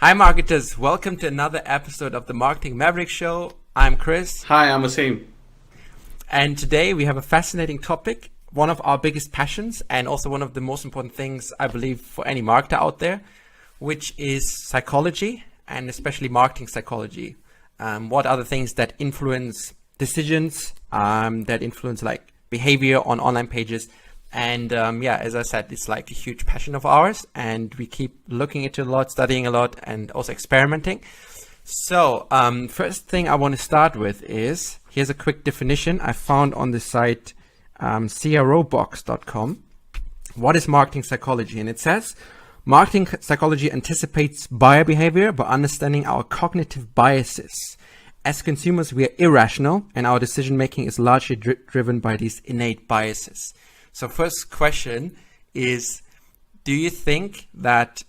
Hi marketers, welcome to another episode of the Marketing Mavericks show. I'm Chris. Hi, I'm Asim. And today we have a fascinating topic, one of our biggest passions and also one of the most important things I believe for any marketer out there, which is psychology and especially marketing psychology. What are the things that influence decisions, that influence like behavior on online pages? And as I said, it's like a huge passion of ours and we keep looking into a lot, studying a lot and also experimenting. So first thing I want to start with is, here's a quick definition I found on the site crobox.com. What is marketing psychology? And it says, marketing psychology anticipates buyer behavior by understanding our cognitive biases. As consumers, we are irrational and our decision making is largely driven by these innate biases. So first question is, do you think that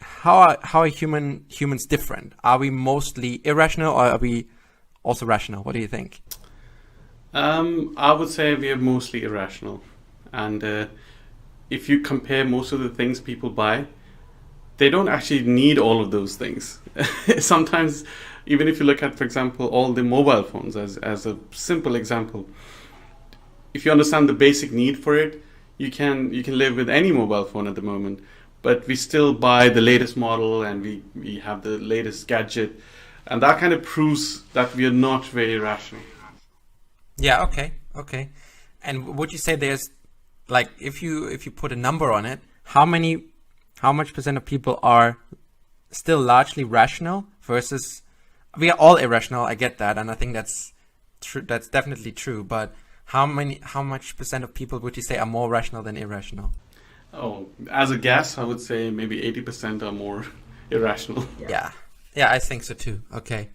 how are humans different? Are we mostly irrational or are we also rational? What do you think? I would say we are mostly irrational. And if you compare most of the things people buy, they don't actually need all of those things. Sometimes, even if you look at, for example, all the mobile phones as a simple example, if you understand the basic need for it, you can live with any mobile phone at the moment. But we still buy the latest model and we have the latest gadget. And that kind of proves that we are not very rational. Yeah, okay. And would you say there's, like, if you put a number on it, how much percent of people are still largely rational versus, we are all irrational, I get that, and I think that's true, that's definitely true, but how much percent of people would you say are more rational than irrational? Oh, as a guess, I would say maybe 80% are more irrational. Yeah, I think so too. Okay.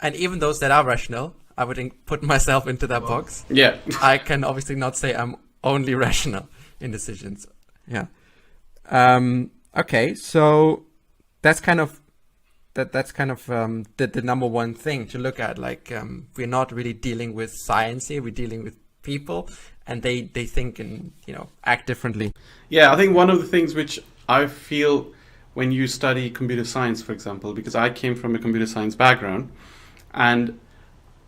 And even those that are rational, I would put myself into that box. Yeah. I can obviously not say I'm only rational in decisions. Yeah. Okay, so that's kind of the number one thing to look at. Like, we're not really dealing with science here, we're dealing with people, and they think and act differently. Yeah, I think one of the things which I feel when you study computer science, for example, because I came from a computer science background, and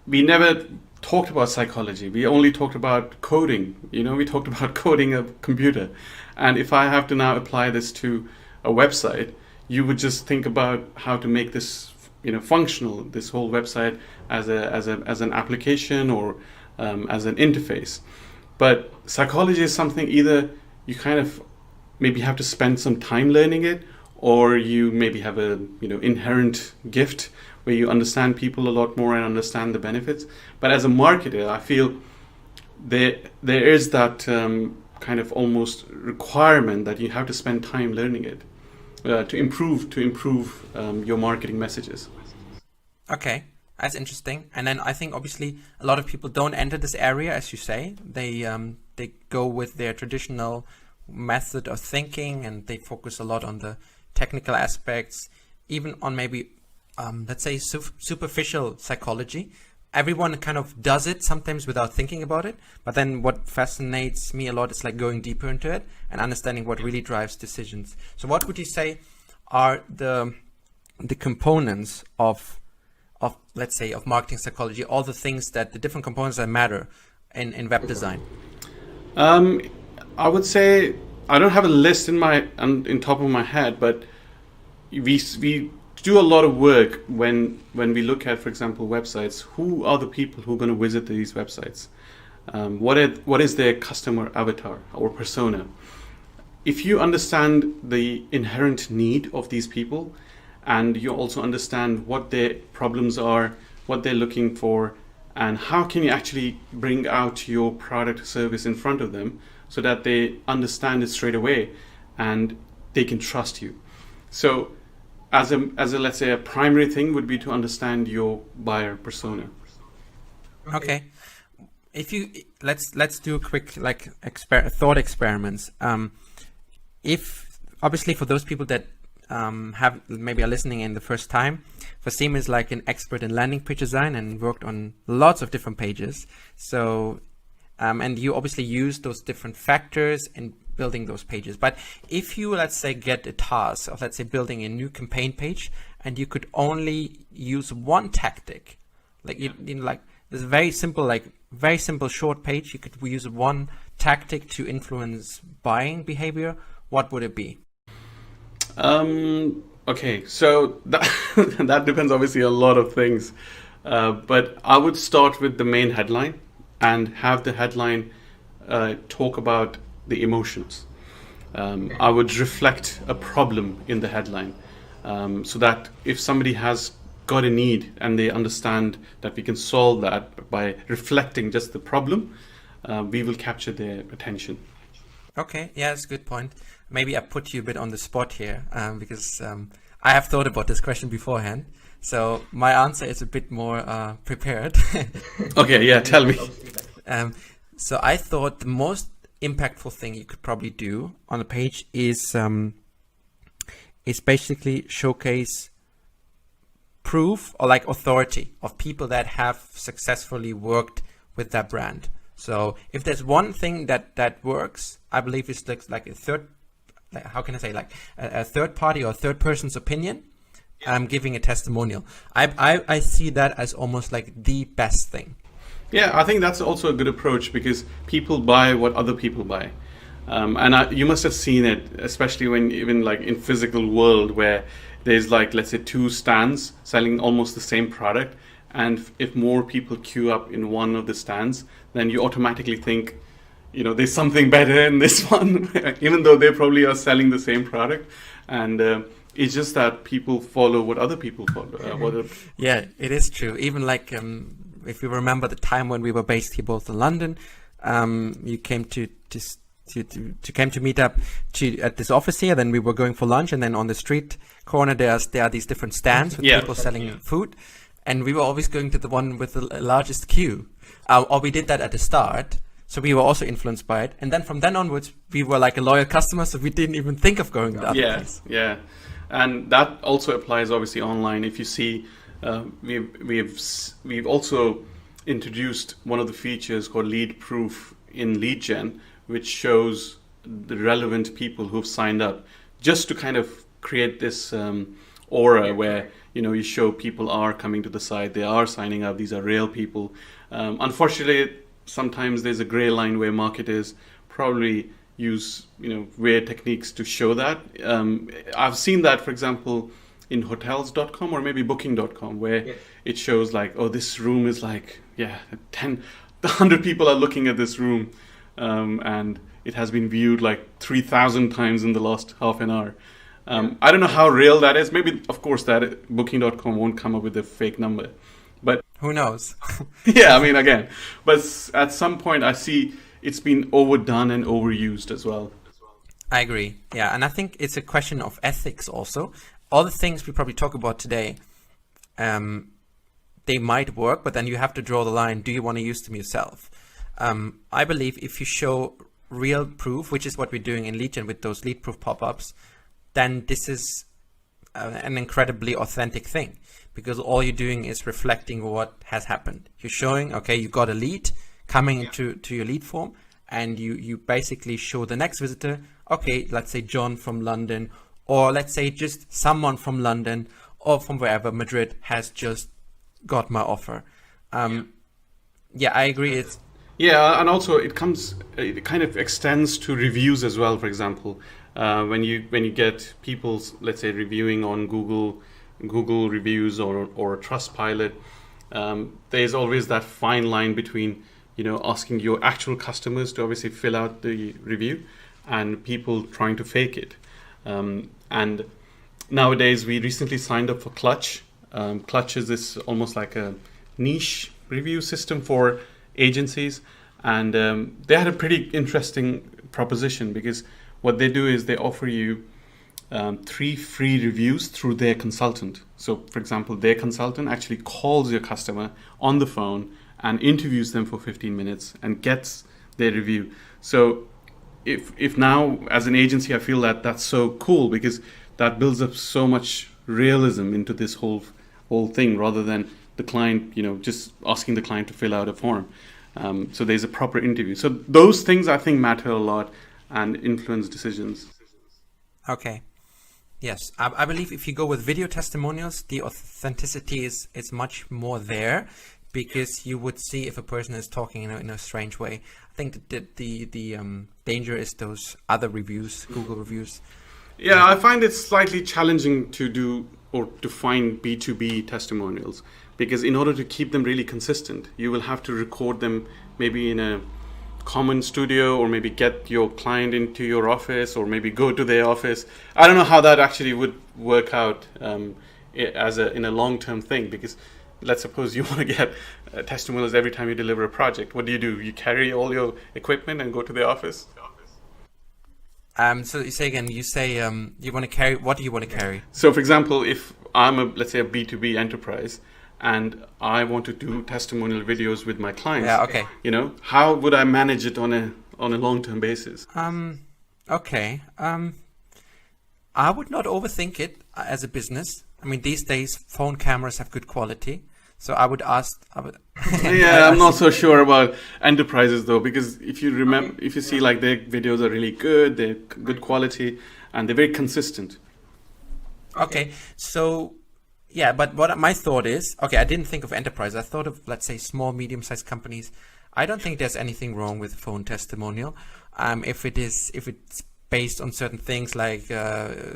we never talked about psychology. We only talked about coding. We talked about coding a computer. And if I have to now apply this to a website, you would just think about how to make this functional, this whole website as an application or as an interface. But psychology is something either you kind of maybe have to spend some time learning it, or you maybe have a inherent gift where you understand people a lot more and understand the benefits. But as a marketer, I feel there is that kind of almost requirement that you have to spend time learning it to improve your marketing messages. Okay. That's interesting. And then I think obviously a lot of people don't enter this area, as you say. They go with their traditional method of thinking and they focus a lot on the technical aspects, even on maybe, let's say, superficial psychology. Everyone kind of does it sometimes without thinking about it. But then what fascinates me a lot is like going deeper into it and understanding what really drives decisions. So what would you say are the components of let's say, of marketing psychology, all the things the different components that matter in web design? I would say, I don't have a list in top of my head, but we do a lot of work when we look at, for example, websites. Who are the people who are going to visit these websites? What is their customer avatar or persona? If you understand the inherent need of these people, and you also understand what their problems are, what they're looking for, and how can you actually bring out your product or service in front of them so that they understand it straight away and they can trust you. So as a let's say a primary thing would be to understand your buyer persona. Okay. If you let's do a quick thought experiments. If obviously for those people that have maybe are listening in the first time, Wasim is like an expert in landing page design and worked on lots of different pages. So and you obviously use those different factors and building those pages. But if you, let's say, get a task of, let's say, building a new campaign page, and you could only use one tactic, like like this very simple short page, you could use one tactic to influence buying behavior, what would it be? Okay, so that that depends obviously a lot of things, but I would start with the main headline and have the headline talk about the emotions. I would reflect a problem in the headline, so that if somebody has got a need and they understand that we can solve that by reflecting just the problem, we will capture their attention. Okay, yeah, that's a good point. Maybe I put you a bit on the spot here, because I have thought about this question beforehand. So my answer is a bit more prepared. Okay, yeah, tell me. So I thought the most impactful thing you could probably do on a page is basically showcase proof or like authority of people that have successfully worked with that brand. So if there's one thing that works, I believe it's like a third, how can I say, like a third party or third person's opinion. I'm giving a testimonial. I see that as almost like the best thing. Yeah, I think that's also a good approach, because people buy what other people buy. And you must have seen it, especially when even like in physical world where there's like, let's say, two stands selling almost the same product. And if more people queue up in one of the stands, then you automatically think, there's something better in this one, even though they probably are selling the same product. And it's just that people follow what other people follow. Yeah, it is true. Even like, if you remember the time when we were based here both in London, you came to meet up at this office here. Then we were going for lunch, and then on the street corner there are these different stands with people selling food, and we were always going to the one with the largest queue. Or we did that at the start, so we were also influenced by it. And then from then onwards, we were like a loyal customer, so we didn't even think of going to the other place. Yeah, and that also applies obviously online. If you see, we've also introduced one of the features called Lead Proof in Lead Gen, which shows the relevant people who've signed up, just to kind of create this aura where you show people are coming to the site, they are signing up, these are real people. Unfortunately, sometimes there's a gray line where marketers probably use weird techniques to show that. I've seen that, for example, in hotels.com or maybe booking.com, where it shows like, oh, this room is like 100 people are looking at this room, and it has been viewed like 3,000 times in the last half an hour. I don't know how real that is. Maybe, of course, that booking.com won't come up with a fake number, but who knows? Yeah, I mean, again, but at some point I see it's been overdone and overused as well. I agree. Yeah, and I think it's a question of ethics also. All the things we probably talk about today, they might work, but then you have to draw the line. Do you want to use them yourself? I believe if you show real proof, which is what we're doing in Lead Gen with those lead proof pop-ups, then this is an incredibly authentic thing, because all you're doing is reflecting what has happened. You're showing, okay, you got a lead coming into your lead form, and you basically show the next visitor, okay, let's say John from London, or let's say just someone from London or from wherever, Madrid, has just got my offer. Yeah, I agree. Yeah, and also it kind of extends to reviews as well. For example, when you get people, let's say, reviewing on Google reviews or Trustpilot, there's always that fine line between asking your actual customers to obviously fill out the review and people trying to fake it. And nowadays, we recently signed up for Clutch. Clutch is this almost like a niche review system for agencies, and they had a pretty interesting proposition, because what they do is they offer you 3 free reviews through their consultant. So, for example, their consultant actually calls your customer on the phone and interviews them for 15 minutes and gets their review. So if now as an agency, I feel that that's so cool, because that builds up so much realism into this whole thing, rather than the client, just asking the client to fill out a form. So there's a proper interview. So those things I think matter a lot. and influence decisions. Okay. Yes, I believe if you go with video testimonials, the authenticity is much more there, because you would see if a person is talking in a strange way. I think that the danger is those other reviews, Google reviews. Yeah, I find it slightly challenging to do or to find B2B testimonials, because in order to keep them really consistent, you will have to record them maybe in a common studio, or maybe get your client into your office, or maybe go to their office. I don't know how that actually would work out in a long-term thing, because let's suppose you want to get testimonials every time you deliver a project. What do? You carry all your equipment and go to the office? So you say again, you say you want to carry, what do you want to carry? So for example, if I'm let's say a B2B enterprise, and I want to do testimonial videos with my clients, Yeah, okay. How would I manage it on a long-term basis? Okay. I would not overthink it as a business. I mean, these days phone cameras have good quality, so I would ask. Yeah, I'm not so sure about enterprises though, because if you remember, if you see like their videos are really good, they're good quality, and they're very consistent. Okay, so yeah, but what my thought is, okay, I didn't think of enterprise. I thought of, let's say, small, medium-sized companies. I don't think there's anything wrong with phone testimonial, if it's based on certain things like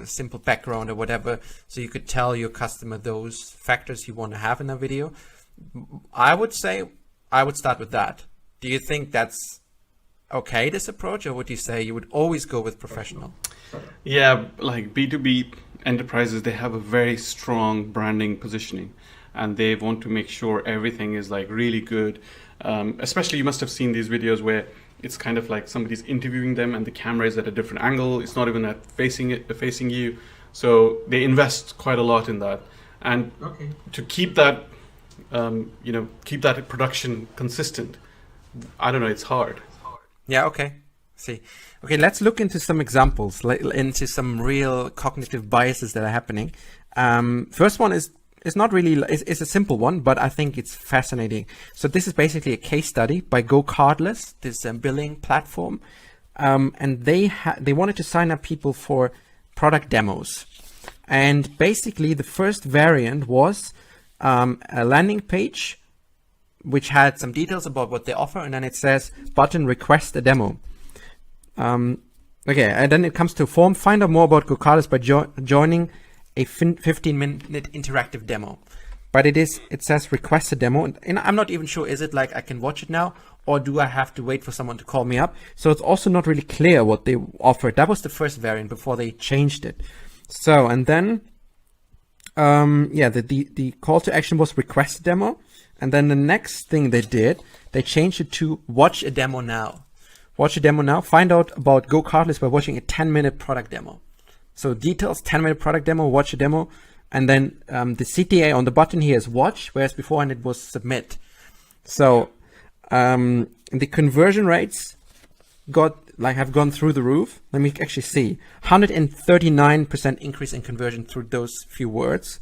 simple background or whatever, so you could tell your customer those factors you want to have in a video. I would say I would start with that. Do you think that's okay, this approach, or would you say you would always go with professional? Yeah, like B2B enterprises, they have a very strong branding positioning, and they want to make sure everything is like really good. Especially, you must have seen these videos where it's kind of like somebody's interviewing them and the camera is at a different angle. It's not even at facing you. So they invest quite a lot in that. And to keep that, keep that production consistent, I don't know, it's hard. Yeah, okay. See. Okay, let's look into some examples, into some real cognitive biases that are happening. First one is not really, it's a simple one, but I think it's fascinating. So this is basically a case study by Go Cardless, this billing platform. And they wanted to sign up people for product demos. And basically the first variant was a landing page which had some details about what they offer, and then it says button request a demo. Okay, and then it comes to form, find out more about Go Cardless by joining a 15-minute interactive demo. But it says request a demo, and I'm not even sure, is it like I can watch it now, or do I have to wait for someone to call me up? So it's also not really clear what they offered. That was the first variant before they changed it. So, and then the call to action was request a demo, and then the next thing they did, they changed it to watch a demo now. Watch a demo now. Find out about Go Cardless by watching a 10-minute product demo. So details, 10-minute product demo, watch a demo. And then the CTA on the button here is watch, whereas beforehand it was submit. So the conversion rates have gone through the roof. Let me actually see. 139% increase in conversion through those few words.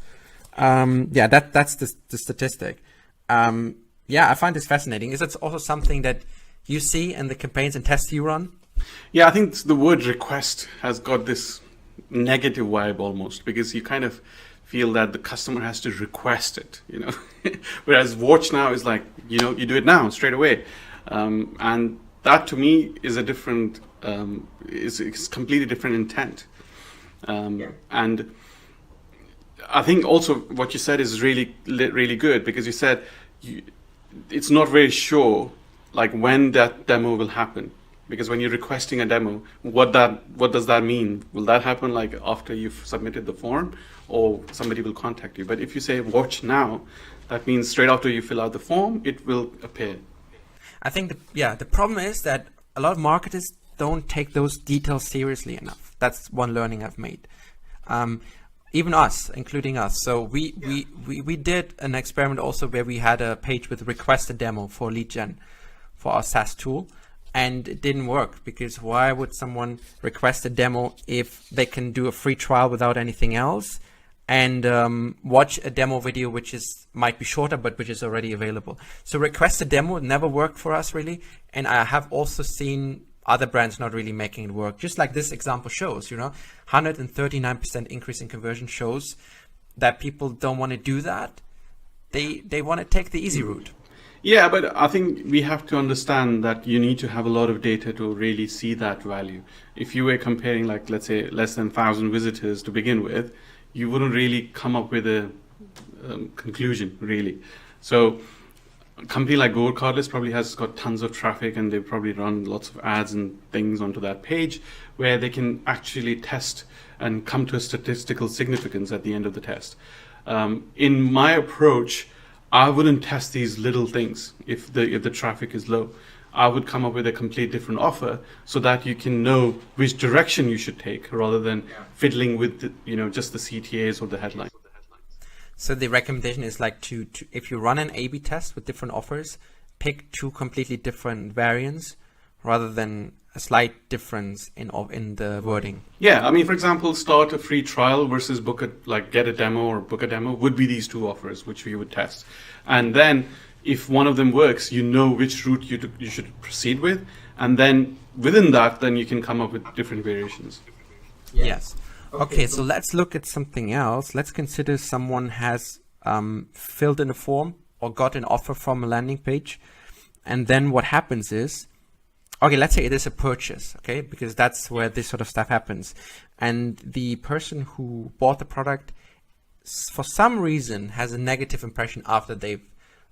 That's the statistic. I find this fascinating. Is it also something that you see in the campaigns and tests you run? Yeah, I think the word request has got this negative vibe almost, because you kind of feel that the customer has to request it, whereas watch now is like, you do it now straight away. And that to me is a different, is completely different intent. And I think also what you said is really, really good, because you said it's not very sure like when that demo will happen, because when you're requesting a demo, what does that mean? Will that happen like after you've submitted the form, or somebody will contact you? But if you say watch now, that means straight after you fill out the form, it will appear. I think the problem is that a lot of marketers don't take those details seriously enough. That's one learning I've made. Even us, including us. So we did an experiment also where we had a page with request a demo for lead gen for our SaaS tool, and it didn't work, because why would someone request a demo if they can do a free trial without anything else and watch a demo video which might be shorter but which is already available? So request a demo never worked for us really. And I have also seen other brands not really making it work. Just like this example shows, 139% increase in conversion shows that people don't want to do that. They want to take the easy route. Yeah, but I think we have to understand that you need to have a lot of data to really see that value. If you were comparing, like, let's say, less than 1,000 visitors to begin with, you wouldn't really come up with a conclusion, really. So a company like Go Cardless probably has got tons of traffic, and they probably run lots of ads and things onto that page where they can actually test and come to a statistical significance at the end of the test. In my approach, I wouldn't test these little things if the traffic is low. I would come up with a complete different offer so that you can know which direction you should take, rather than fiddling with just the CTAs or the headline. So the recommendation is like to if you run an A/B test with different offers, pick 2 completely different variants rather than a slight difference in the wording. Yeah, I mean, for example, start a free trial versus get a demo or book a demo would be these 2 offers which we would test. And then if one of them works, you know which route you should proceed with. And then within that, then you can come up with different variations. Yes. Okay, so let's look at something else. Let's consider someone has filled in a form or got an offer from a landing page. And then what happens is, okay, let's say it is a purchase, okay, because that's where this sort of stuff happens. And the person who bought the product, for some reason, has a negative impression after they've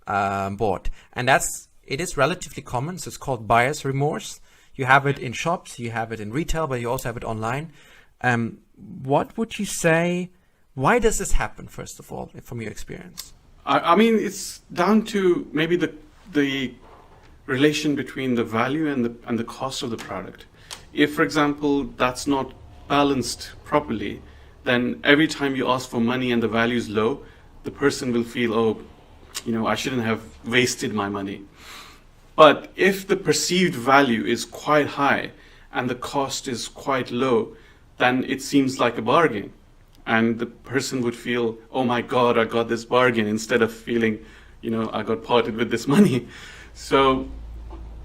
bought. And it is relatively common, so it's called buyer's remorse. You have it in shops, you have it in retail, but you also have it online. What would you say, why does this happen, first of all, from your experience? I mean, it's down to maybe the relation between the value and the cost of the product. If, for example, that's not balanced properly, then every time you ask for money and the value is low, the person will feel, I shouldn't have wasted my money. But if the perceived value is quite high and the cost is quite low, then it seems like a bargain. And the person would feel, oh my God, I got this bargain, instead of feeling, I got parted with this money. So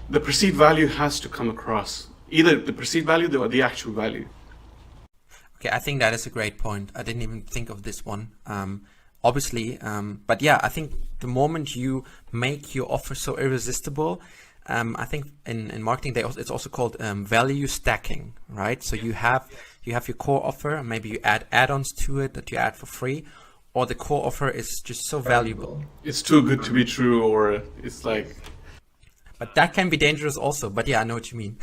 the perceived value has to come across, either the perceived value or the actual value. Okay, I think that is a great point. I didn't even think of this one. Obviously, but yeah, I think the moment you make your offer so irresistible, I think in marketing it's also called value stacking, right? So you have your core offer, and maybe you add add-ons to it that you add for free, or the core offer is just so valuable. It's too good to be true, or it's like... But that can be dangerous also, but yeah, I know what you mean.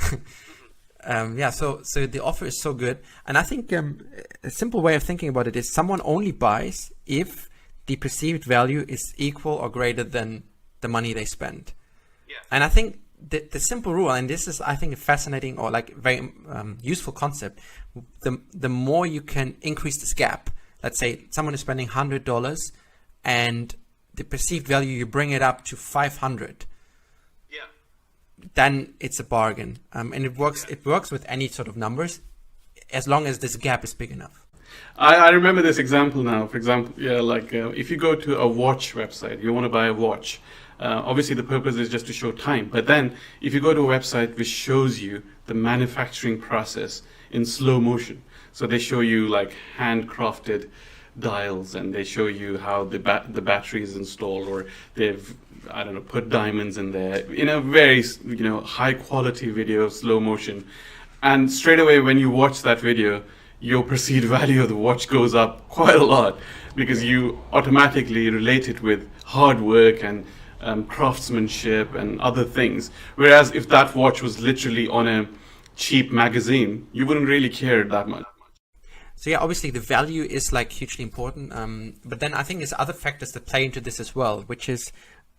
So the offer is so good. And I think a simple way of thinking about it is someone only buys if the perceived value is equal or greater than the money they spend. Yeah. And I think the simple rule, and this is, I think, a fascinating or like very useful concept, the more you can increase this gap. Let's say someone is spending $100 and the perceived value, you bring it up to 500. Yeah. Then it's a bargain. And it works with any sort of numbers as long as this gap is big enough. I remember this example now. For example, if you go to a watch website, you want to buy a watch. Obviously, the purpose is just to show time. But then, if you go to a website which shows you the manufacturing process in slow motion, so they show you like handcrafted dials, and they show you how the battery is installed, or they've put diamonds in there in a very high quality video, slow motion, and straight away when you watch that video, your perceived value of the watch goes up quite a lot, because you automatically relate it with hard work and craftsmanship and other things. Whereas if that watch was literally on a cheap magazine, you wouldn't really care that much. So yeah, obviously the value is like hugely important. But then I think there's other factors that play into this as well, which is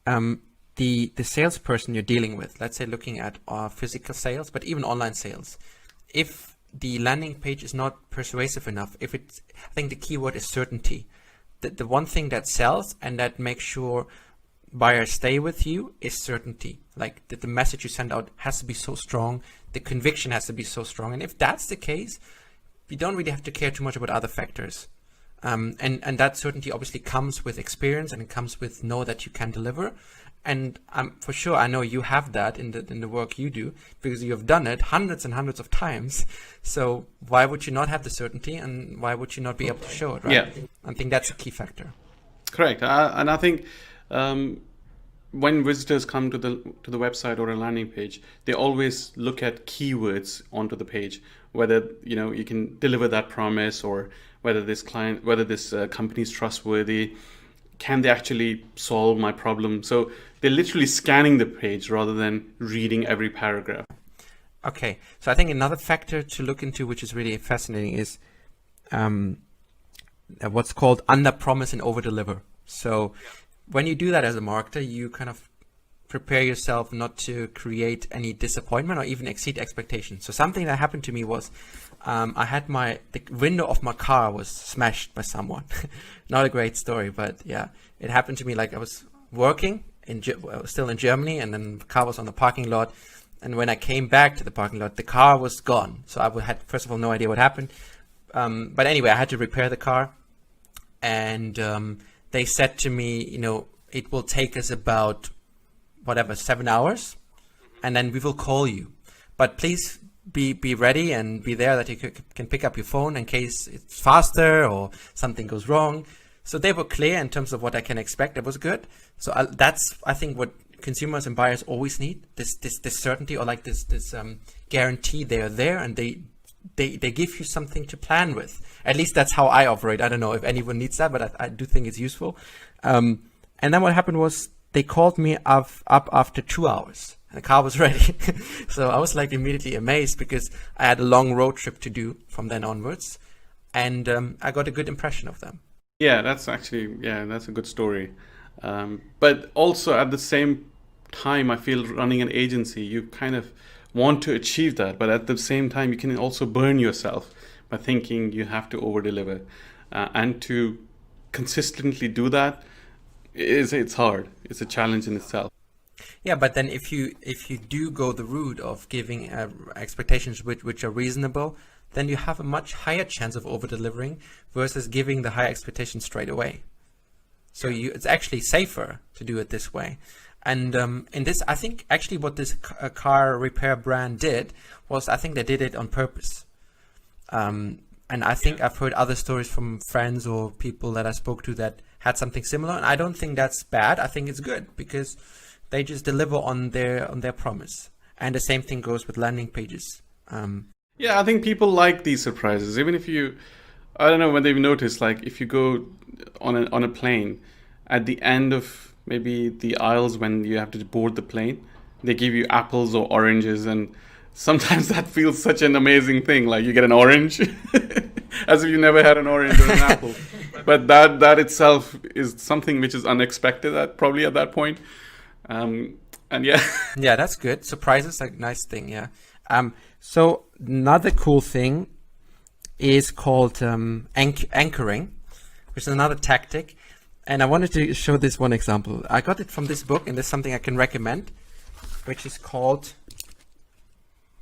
the salesperson you're dealing with. Let's say looking at physical sales, but even online sales. If the landing page is not persuasive enough, I think the keyword is certainty. The one thing that sells and that makes sure buyers stay with you is certainty. Like the message you send out has to be so strong, the conviction has to be so strong. And if that's the case, you don't really have to care too much about other factors. And that certainty obviously comes with experience, and it comes with know that you can deliver. And for sure, I know you have that in the work you do, because you have done it hundreds and hundreds of times. So why would you not have the certainty, and why would you not be able to show it, right? Yeah. I think that's a key factor. Correct. And I think when visitors come to the website or a landing page, they always look at keywords onto the page, whether you can deliver that promise, or whether this company is trustworthy. Can they actually solve my problem? So they're literally scanning the page rather than reading every paragraph. Okay, so I think another factor to look into, which is really fascinating, is what's called under promise and over deliver. So when you do that as a marketer, you kind of prepare yourself not to create any disappointment or even exceed expectations. So something that happened to me was I had the window of my car was smashed by someone. Not a great story, but yeah, it happened to me. Like I was working still in Germany, and then the car was on the parking lot. And when I came back to the parking lot, the car was gone. So I had, first of all, no idea what happened. But anyway, I had to repair the car, and they said to me, it will take us about 7 hours, and then we will call you. But please be ready and be there that you can pick up your phone in case it's faster or something goes wrong. So they were clear in terms of what I can expect. It was good. So that's, I think, what consumers and buyers always need, this certainty, or like this guarantee they're there, and they give you something to plan with. At least that's how I operate. I don't know if anyone needs that, but I do think it's useful. And then what happened was they called me up after 2 hours. And the car was ready. So I was like immediately amazed, because I had a long road trip to do from then onwards. And I got a good impression of them. Yeah, that's a good story. But also at the same time, I feel running an agency, you kind of want to achieve that. But at the same time, you can also burn yourself by thinking you have to over-deliver. And to consistently do that, it's hard. It's a challenge in itself. Yeah, but then if you do go the route of giving expectations which are reasonable, then you have a much higher chance of over-delivering versus giving the high expectations straight away. So it's actually safer to do it this way. And in this, I think actually what this car repair brand did was, I think they did it on purpose. And I think I've heard other stories from friends or people that I spoke to that had something similar. And I don't think that's bad. I think it's good, because they just deliver on their promise. And the same thing goes with landing pages. Yeah, I think people like these surprises. Even if I don't know when they've noticed, like if you go on a plane, at the end of maybe the aisles when you have to board the plane, they give you apples or oranges, and sometimes that feels such an amazing thing. Like you get an orange, as if you never had an orange or an apple. But that itself is something which is unexpected at that point. And yeah. Yeah, that's good. Surprises are a nice thing, yeah. So another cool thing is called anchoring, which is another tactic. And I wanted to show this one example. I got it from this book, and there's something I can recommend, which is called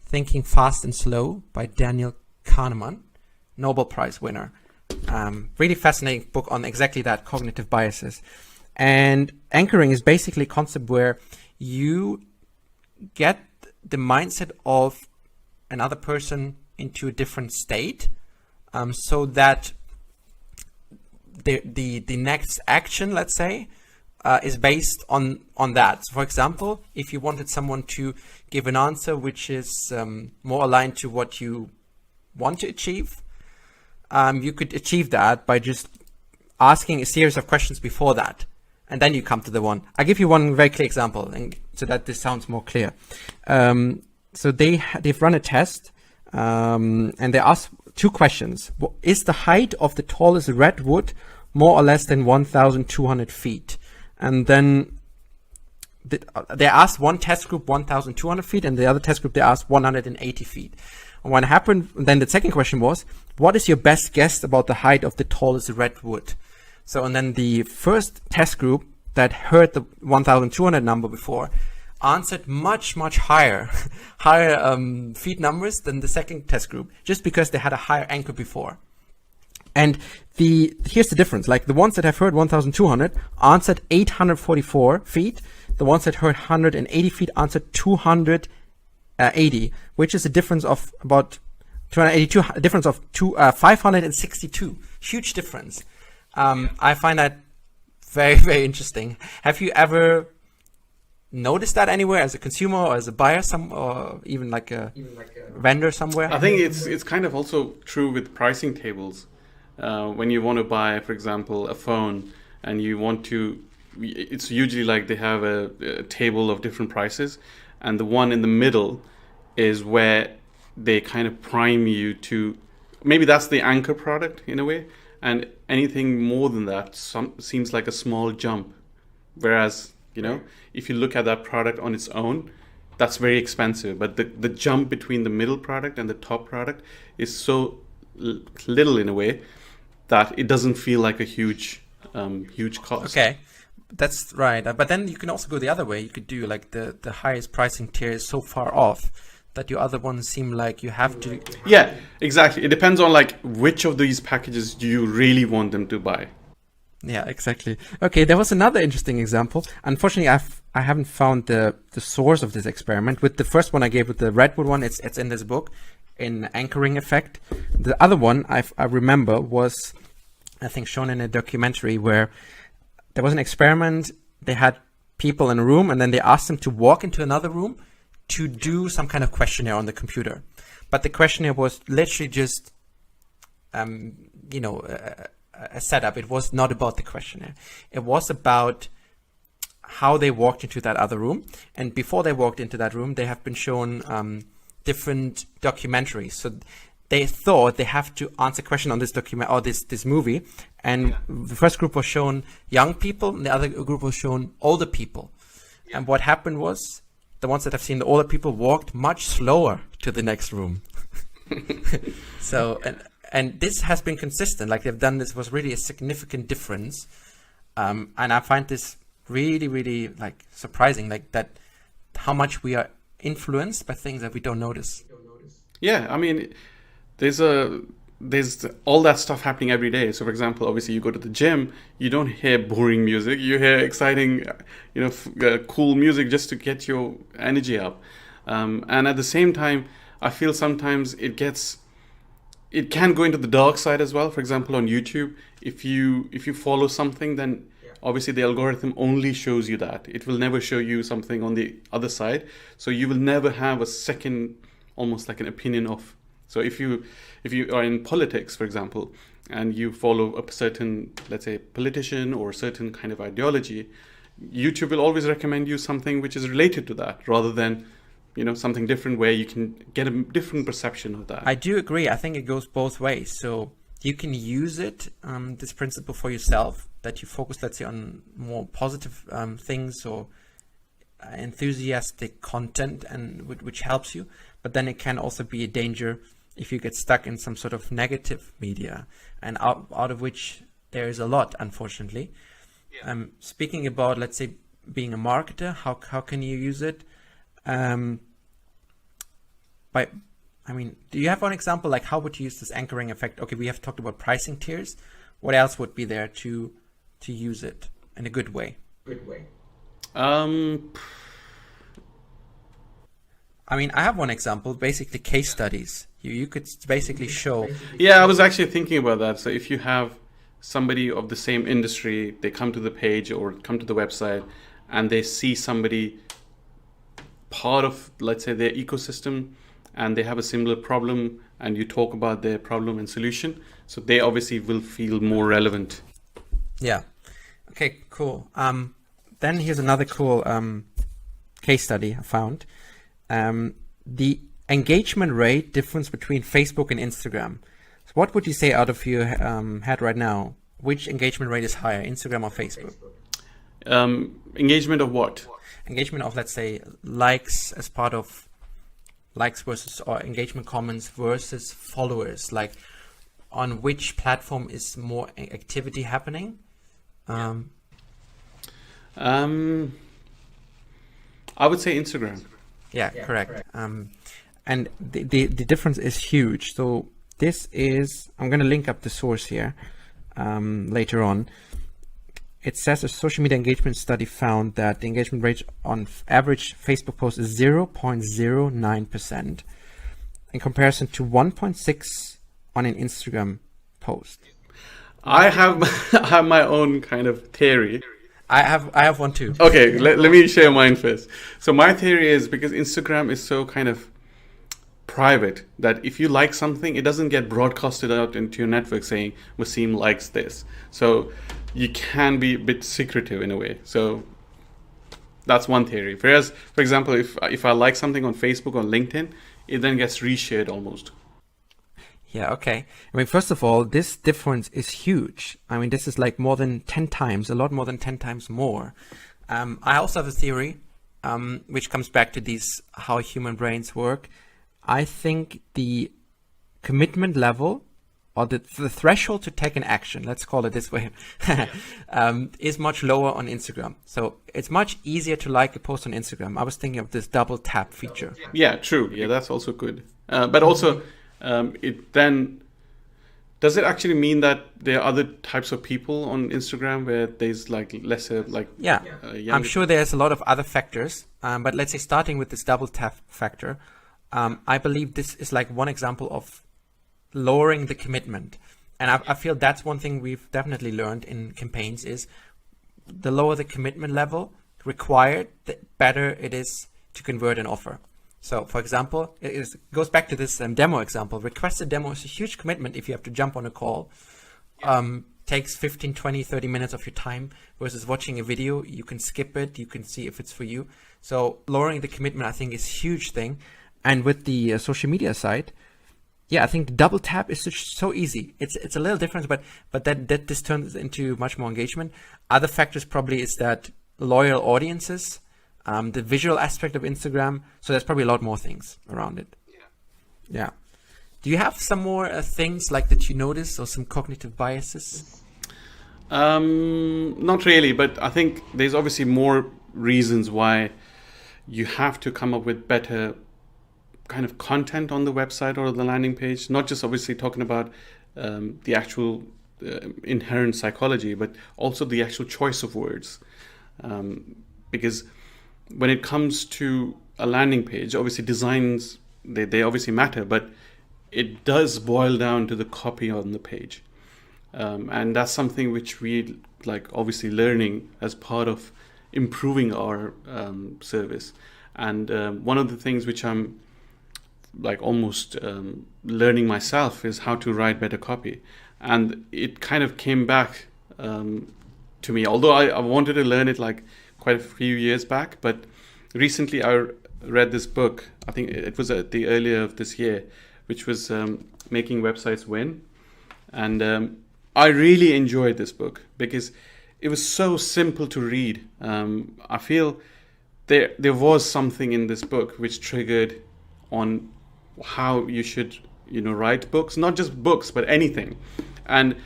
Thinking Fast and Slow by Daniel Kahneman, Nobel Prize winner. Really fascinating book on exactly that, cognitive biases. And anchoring is basically a concept where you get the mindset of another person into a different state, so that the next action, let's say, is based on that. So for example, if you wanted someone to give an answer which is more aligned to what you want to achieve, you could achieve that by just asking a series of questions before that, and then you come to the one. I'll give you one very clear example, and so that this sounds more clear. So they've run a test, and they asked 2 questions. Is the height of the tallest redwood more or less than 1,200 feet? And then they asked one test group 1,200 feet, and the other test group they asked 180 feet. And what happened, then the second question was, what is your best guess about the height of the tallest redwood? So, and then the first test group that heard the 1,200 number before answered much higher feet numbers than the second test group, just because they had a higher anchor before. And here's the difference. Like the ones that have heard 1,200 answered 844 feet. The ones that heard 180 feet answered 280, which is a difference of about 282, a difference of 562. Huge difference. I find that very, very interesting. Have you ever noticed that anywhere as a consumer or as a buyer, or even like a vendor somewhere? I think it's kind of also true with pricing tables. When you want to buy, for example, a phone, and you want to, it's usually like they have a table of different prices, and the one in the middle is where they kind of prime you to, maybe that's the anchor product in a way, and anything more than that seems like a small jump. Whereas, if you look at that product on its own, that's very expensive. But the jump between the middle product and the top product is so little in a way that it doesn't feel like a huge cost. Okay, that's right. But then you can also go the other way. You could do like the highest pricing tier is so far off that your other ones seem like you have to. Yeah, exactly. It depends on like which of these packages do you really want them to buy. Yeah, exactly. Okay, there was another interesting example. Unfortunately, I haven't found the source of this experiment. With the first one I gave, with the redwood one, it's in this book, in Anchoring Effect. The other one I remember was, I think, shown in a documentary where there was an experiment. They had people in a room, and then they asked them to walk into another room to do some kind of questionnaire on the computer. But the questionnaire was literally just, a setup. It was not about the questionnaire. It was about how they walked into that other room. And before they walked into that room, they have been shown different documentaries. So they thought they have to answer a question on this document or this movie. And the first group was shown young people, and the other group was shown older people. And what happened was, the ones that have seen the older people walked much slower to the next room. So, and this has been consistent. Like they've done this, was really a significant difference. And I find this really, really like surprising, like that, how much we are influenced by things that we don't notice. Yeah, I mean, there's all that stuff happening every day. So for example, obviously you go to the gym, you don't hear boring music, you hear exciting, cool music just to get your energy up. And at the same time, I feel sometimes it can go into the dark side as well. For example, on YouTube, if you follow something, then obviously the algorithm only shows you that. It will never show you something on the other side. So you will never have a second, almost like an opinion of. So if you are in politics, for example, and you follow a certain, let's say, politician or a certain kind of ideology, YouTube will always recommend you something which is related to that, rather than something different where you can get a different perception of that. I do agree. I think it goes both ways. So you can use it, this principle, for yourself, that you focus, let's say, on more positive things or enthusiastic content, and which helps you. But then it can also be a danger if you get stuck in some sort of negative media, and out of which there is a lot, unfortunately. Yeah. Speaking about, let's say, being a marketer, how can you use it? Do you have one example? Like, how would you use this anchoring effect? Okay, we have talked about pricing tiers. What else would be there to use it in a good way? I have one example, basically case studies. You could basically show. Yeah, I was actually thinking about that. So if you have somebody of the same industry, they come to the page or come to the website, and they see somebody part of, let's say, their ecosystem, and they have a similar problem, and you talk about their problem and solution, so they obviously will feel more relevant. Yeah. Okay, cool. Then here's another cool case study I found. The engagement rate difference between Facebook and Instagram. So what would you say out of your head right now? Which engagement rate is higher, Instagram or Facebook? Engagement of what? Engagement of, let's say, likes as part of likes versus, or engagement comments versus followers. Like, on which platform is more activity happening? I would say Instagram. Yeah, correct. And the difference is huge. So this is, I'm going to link up the source here later on. it says a social media engagement study found that the engagement rate on average Facebook posts is 0.09% in comparison to 1.6 on an Instagram post. I have I have my own kind of theory. I have one too. Okay, let me share mine first. So my theory is because Instagram is so kind of private that if you like something, it doesn't get broadcasted out into your network saying Wasim likes this. So you can be a bit secretive in a way. So that's one theory. Whereas, for example, if I like something on Facebook or LinkedIn, it then gets reshared almost. Yeah, okay. I mean, first of all, this difference is huge. I mean, this is like more than 10 times, a lot more than 10 times more. I also have a theory, which comes back to these, how human brains work. I think the commitment level or the threshold to take an action, let's call it this way, is much lower on Instagram. So it's much easier to like a post on Instagram. I was thinking of this double tap feature. Yeah, true. Yeah, that's also good. But also, it then, does it actually mean that there are other types of people on Instagram where there's like lesser, like yeah, I'm sure there's a lot of other factors, but let's say starting with this double tap factor, I believe this is like one example of lowering the commitment. And I feel that's one thing we've definitely learned in campaigns is the lower the commitment level required, the better it is to convert an offer. So for example, it goes back to this demo example. Requested demo is a huge commitment if you have to jump on a call. Takes 15, 20, 30 minutes of your time versus watching a video. You can skip it. You can see if it's for you. So lowering the commitment, I think, is a huge thing. And with the social media side, yeah, I think the double tap is so easy. It's a little different, but that this turns into much more engagement. Other factors probably is that loyal audiences, the visual aspect of Instagram. So there's probably a lot more things around it. Yeah. Do you have some more things like that you notice or some cognitive biases? Not really, but I think there's obviously more reasons why you have to come up with better kind of content on the website or the landing page, not just obviously talking about the actual inherent psychology, but also the actual choice of words. Because when it comes to a landing page, obviously designs, they obviously matter, but it does boil down to the copy on the page. And that's something which we like obviously learning as part of improving our service. And one of the things which I'm like almost learning myself is how to write better copy. And it kind of came back to me, although I wanted to learn it like quite a few years back, but recently I read this book, I think it was at the earlier of this year, which was Making Websites Win. And I really enjoyed this book because it was so simple to read. I feel there was something in this book which triggered on how you should, write books, not just books, but anything. And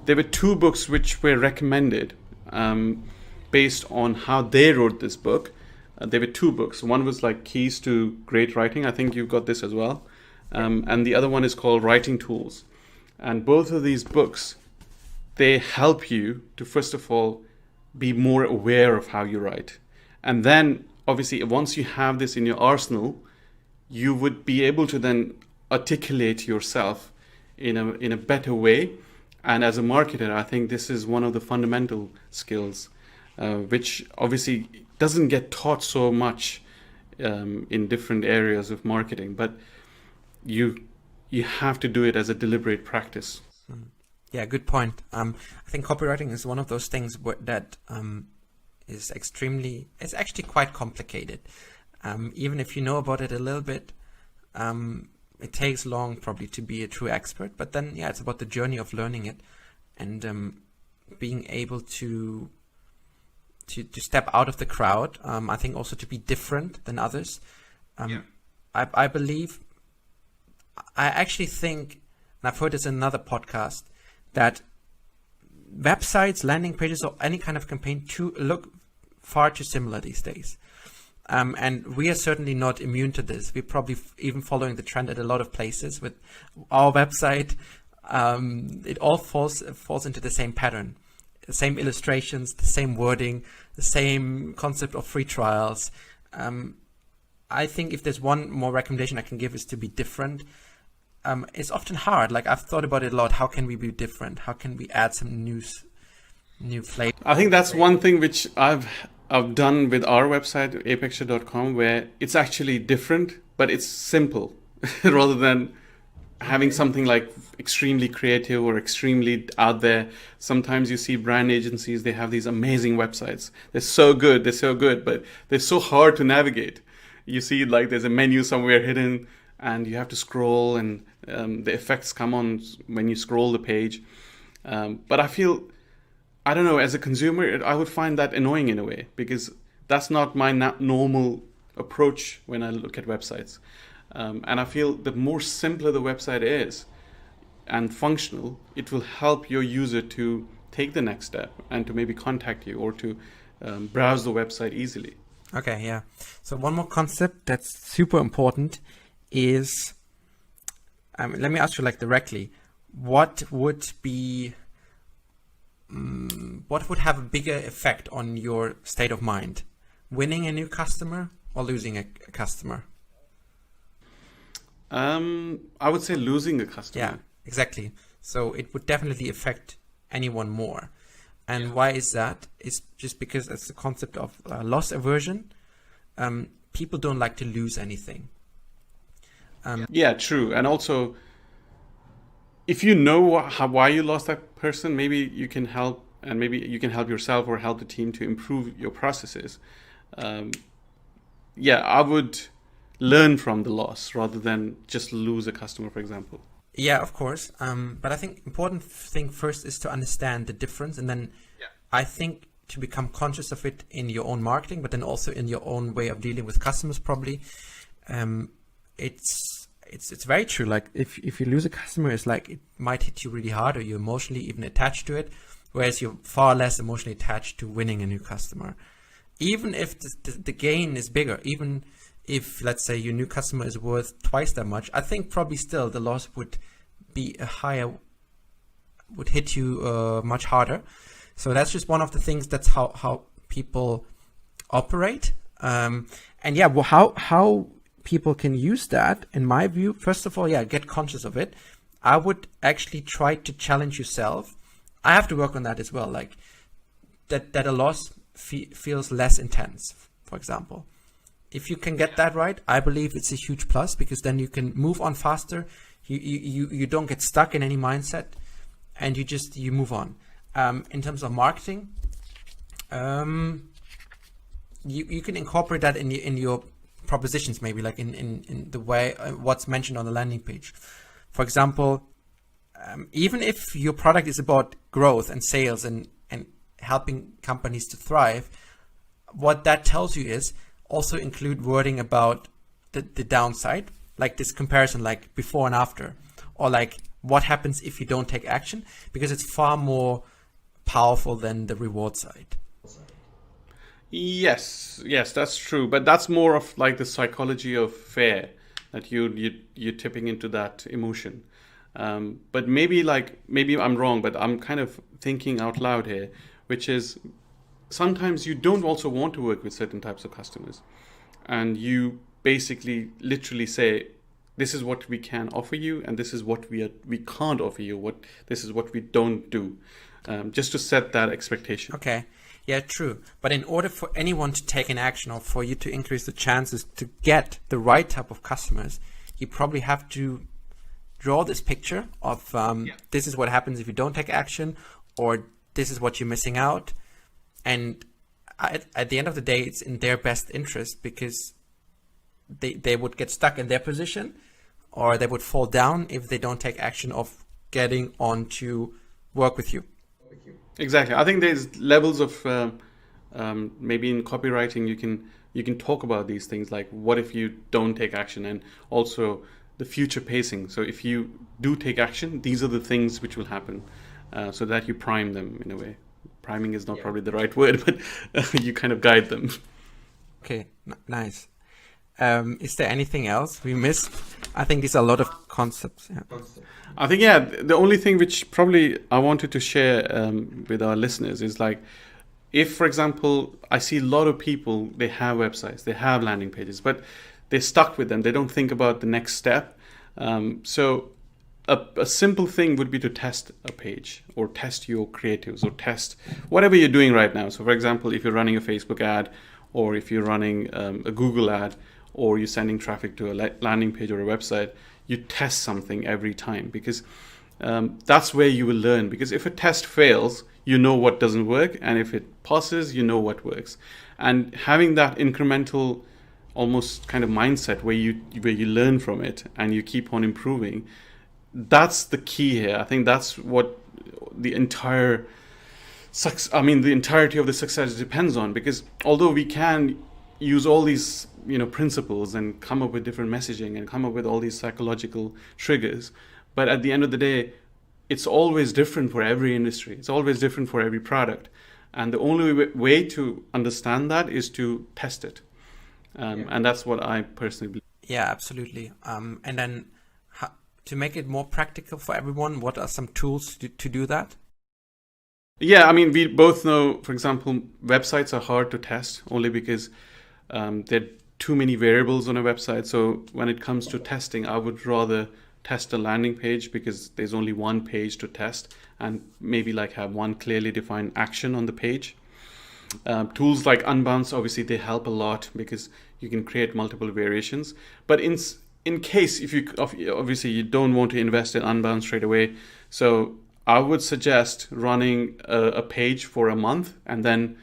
there were two books which were recommended based on how they wrote this book. There were two books. One was like Keys to Great Writing. I think you've got this as well. And the other one is called Writing Tools. And both of these books, they help you to, first of all, be more aware of how you write. And then, obviously, once you have this in your arsenal, you would be able to then articulate yourself in a better way. And as a marketer, I think this is one of the fundamental skills, which obviously doesn't get taught so much in different areas of marketing, but you have to do it as a deliberate practice. Yeah, good point. I think copywriting is one of those things that is it's actually quite complicated. Even if you know about it a little bit, it takes long probably to be a true expert. But then, yeah, it's about the journey of learning it and being able to step out of the crowd. I think also to be different than others. I believe, I actually think, and I've heard this in another podcast, that websites, landing pages, or any kind of campaign look far too similar these days. And we are certainly not immune to this. We're probably even following the trend at a lot of places with our website. It all falls into the same pattern. the same illustrations, the same wording, the same concept of free trials. I think if there's one more recommendation I can give is to be different. It's often hard. Like I've thought about it a lot. How can we be different? How can we add some new flavor? I think that's one thing which I've done with our website, apexture.com, where it's actually different, but it's simple rather than having something like extremely creative or extremely out there. Sometimes you see brand agencies, they have these amazing websites. They're so good, but they're so hard to navigate. You see like there's a menu somewhere hidden and you have to scroll, and the effects come on when you scroll the page. But I feel, I don't know, as a consumer, I would find that annoying in a way, because that's not my normal approach when I look at websites. And I feel the more simpler the website is and functional, it will help your user to take the next step and to maybe contact you or to browse the website easily. Okay, yeah. So one more concept that's super important is, let me ask you like directly, what would have a bigger effect on your state of mind? Winning a new customer or losing a customer? I would say losing a customer. Yeah, exactly. So it would definitely affect anyone more. And why is that? It's just because it's the concept of loss aversion. People don't like to lose anything. Yeah, true. And also, if you know why you lost that person, maybe you can help, and maybe you can help yourself or help the team to improve your processes. I would learn from the loss rather than just lose a customer, for example. Yeah, of course. But I think important thing first is to understand the difference, and then I think to become conscious of it in your own marketing, but then also in your own way of dealing with customers, probably. It's very true. Like if you lose a customer, it's like it might hit you really hard, or you're emotionally even attached to it, whereas you're far less emotionally attached to winning a new customer. Even if the gain is bigger, even if, let's say, your new customer is worth twice that much, I think probably still the loss would be would hit you much harder. So that's just one of the things. That's how people operate. And yeah, well, how people can use that, in my view, first of all, get conscious of it. I would actually try to challenge yourself. I have to work on that as well. Like that a loss feels less intense, for example. If you can get that right, I believe it's a huge plus, because then you can move on faster. You don't get stuck in any mindset, and you move on. In terms of marketing, you can incorporate that in your propositions, maybe like in the way what's mentioned on the landing page. For example, even if your product is about growth and sales and helping companies to thrive, what that tells you is also include wording about the downside, like this comparison, like before and after, or like what happens if you don't take action, because it's far more powerful than the reward side. Yes, that's true. But that's more of like the psychology of fear, that you're tipping into that emotion. But maybe I'm wrong, but I'm kind of thinking out loud here, which is sometimes you don't also want to work with certain types of customers, and you basically literally say, this is what we can offer you, and this is what we can't offer you. This is what we don't do, just to set that expectation. Okay. Yeah, true. But in order for anyone to take an action, or for you to increase the chances to get the right type of customers, you probably have to draw this picture of this is what happens if you don't take action, or this is what you're missing out. And at the end of the day, it's in their best interest, because they would get stuck in their position, or they would fall down if they don't take action of getting on to work with you. Exactly. I think there's levels of maybe in copywriting you can talk about these things, like what if you don't take action, and also the future pacing. So if you do take action, these are the things which will happen, so that you prime them in a way. Priming is not probably the right word, but you kind of guide them. Okay, nice. Is there anything else we missed? I think these are a lot of concepts. Yeah. I think, yeah, the only thing which probably I wanted to share with our listeners is like, if, for example, I see a lot of people, they have websites, they have landing pages, but they're stuck with them. They don't think about the next step. So a simple thing would be to test a page or test your creatives or test whatever you're doing right now. So, for example, if you're running a Facebook ad or if you're running a Google ad or you're sending traffic to a landing page or a website, you test something every time because that's where you will learn. Because if a test fails, you know what doesn't work, and if it passes, you know what works. And having that incremental, almost kind of mindset where you learn from it and you keep on improving, that's the key here. I think that's what the entirety of the success depends on. Because although we can use all these principles and come up with different messaging and come up with all these psychological triggers, but at the end of the day, it's always different for every industry. It's always different for every product. And the only way to understand that is to test it. And that's what I personally believe. Yeah, absolutely. And then to make it more practical for everyone, what are some tools to do that? Yeah, I mean, we both know, for example, websites are hard to test only because there are too many variables on a website. So when it comes to testing, I would rather test a landing page because there's only one page to test and maybe like have one clearly defined action on the page. Tools like Unbounce, obviously they help a lot because you can create multiple variations. But in case if you obviously you don't want to invest in Unbounce straight away, so I would suggest running a page for a month and then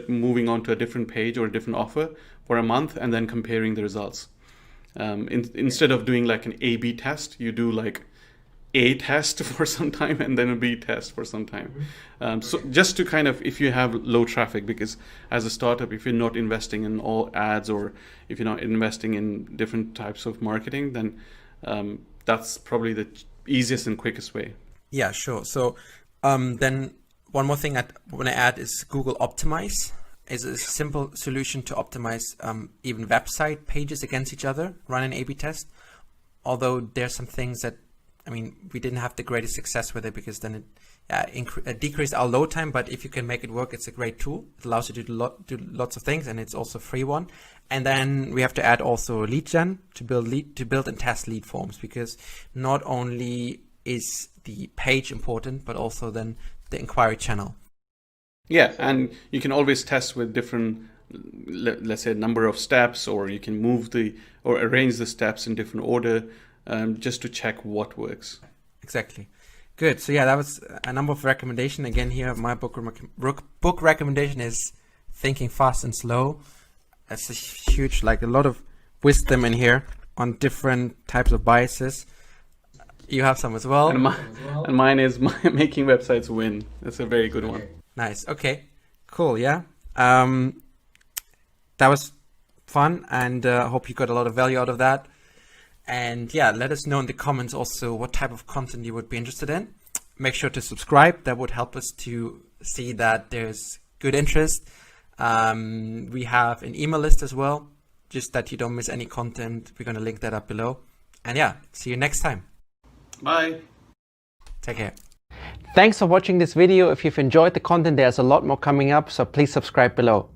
moving on to a different page or a different offer for a month and then comparing the results. Instead of doing like an A/B test, you do like A test for some time and then a B test for some time. So just to kind of, if you have low traffic, because as a startup, if you're not investing in all ads or if you're not investing in different types of marketing, then that's probably the easiest and quickest way. Yeah, sure. So then one more thing I want to add is Google Optimize is a simple solution to optimize even website pages against each other, run an A/B test. Although there's some things that, we didn't have the greatest success with it because then it decreased our load time. But if you can make it work, it's a great tool. It allows you to do lots of things, and it's also a free one. And then we have to add also lead gen to build and test lead forms, because not only is the page important, but also then the inquiry channel. Yeah, and you can always test with different, let's say, number of steps, or you can or arrange the steps in different order, just to check what works. Exactly. Good. So yeah, that was a number of recommendations. Again, here my book recommendation is Thinking Fast and Slow. It's a huge, a lot of wisdom in here on different types of biases. You have some as well. And mine is Making Websites Win. That's a very good one. Nice. Okay. Cool. Yeah. That was fun, and I hope you got a lot of value out of that. And yeah, let us know in the comments also what type of content you would be interested in. Make sure to subscribe. That would help us to see that there's good interest. We have an email list as well, just that you don't miss any content. We're going to link that up below. And yeah, see you next time. Bye. Take care. Thanks for watching this video. If you've enjoyed the content, there's a lot more coming up, so please subscribe below.